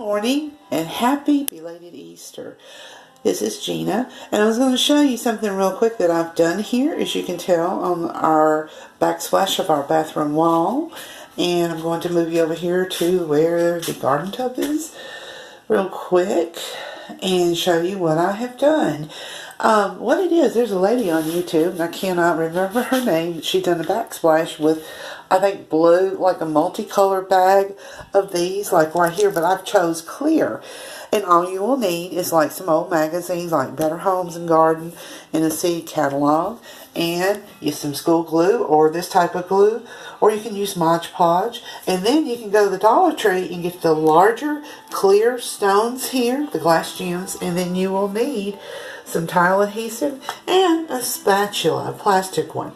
Morning and happy belated Easter. This is Gina, and I was going to show you something real quick that I've done here, as you can tell, on our backsplash of our bathroom wall. And I'm going to move you over here to where the garden tub is real quick and show you what I have done. What it is, there's a lady on YouTube, and I cannot remember her name. She's done a backsplash with, I think, blue, like a multicolored bag of these, like right here, but I've chose clear. And all you will need is like some old magazines like Better Homes and Garden and a seed catalog, and use some school glue or this type of glue, or you can use Mod Podge. And then you can go to the Dollar Tree and get the larger clear stones here, the glass gems, and then you will need some tile adhesive and a spatula, a plastic one.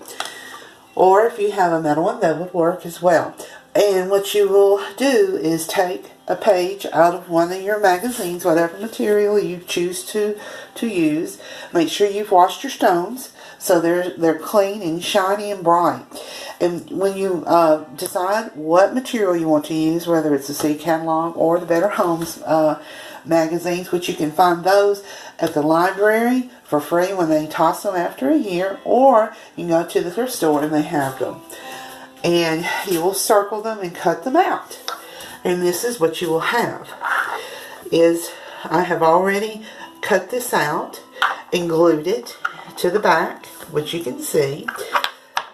Or if you have a metal one, that would work as well. And what you will do is take a page out of one of your magazines, whatever material you choose to use. Make sure you've washed your stones so they're clean and shiny and bright. And when you decide what material you want to use, whether it's the seed catalog or the Better Homes magazines, which you can find those at the library for free when they toss them after a year, or you can go to the thrift store and they have them. And you will circle them and cut them out. And this is what you will have. I have already cut this out and glued it to the back, which you can see,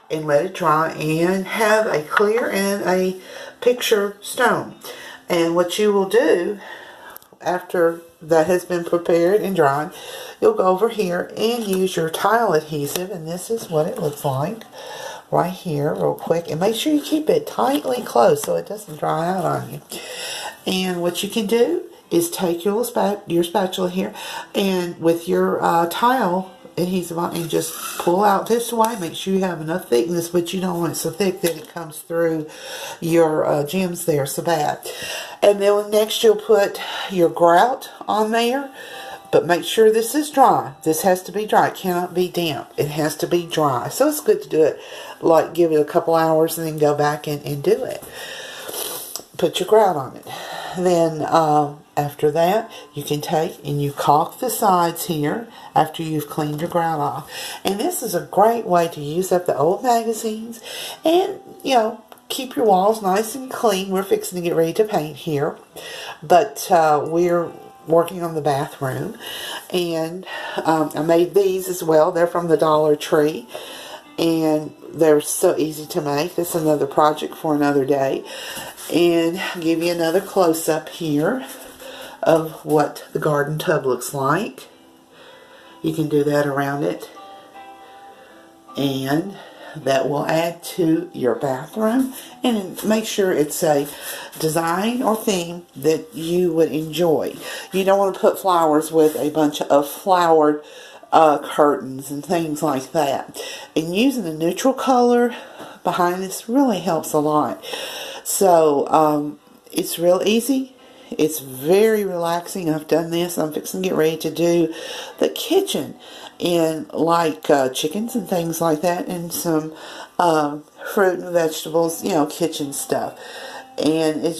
and let it dry, and have a clear and a picture stone. And what you will do after that has been prepared and dried, you'll go over here and use your tile adhesive, and this is what it looks like right here real quick. And make sure you keep it tightly closed so it doesn't dry out on you. And what you can do is take your spatula here and with your tile adhesive on, and just pull out this way. Make sure you have enough thickness, but you don't want it so thick that it comes through your gems there so bad. And then next you'll put your grout on there, but make sure this is dry. This has to be dry. It cannot be damp. It has to be dry. So it's good to do it, like give it a couple hours and then go back and do it. Put your grout on it. Then after that, you can take and you caulk the sides here after you've cleaned your grout off. And this is a great way to use up the old magazines and, you know, keep your walls nice and clean. We're fixing to get ready to paint here, but we're working on the bathroom. And I made these as well. They're from the Dollar Tree, and they're so easy to make. This is another project for another day. And I'll give you another close-up here of what the garden tub looks like. You can do that around it, and that will add to your bathroom. And make sure it's a design or theme that you would enjoy. You don't want to put flowers with a bunch of flowered curtains and things like that. And using a neutral color behind this really helps a lot. So it's real easy. It's very relaxing. I've done this. I'm fixing to get ready to do the kitchen, and like chickens and things like that, and some fruit and vegetables, you know, kitchen stuff. And it's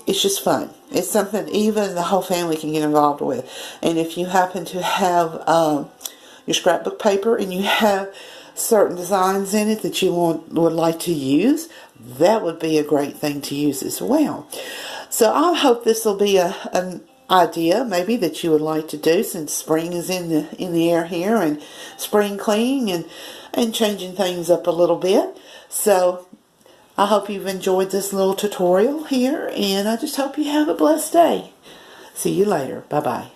just fun. It's something even the whole family can get involved with. And if you happen to have your scrapbook paper and you have certain designs in it that you would like to use, that would be a great thing to use as well. So I hope this will be an idea maybe that you would like to do, since spring is in the air here, and spring cleaning and changing things up a little bit. So I hope you've enjoyed this little tutorial here, and I just hope you have a blessed day. See you later. Bye-bye.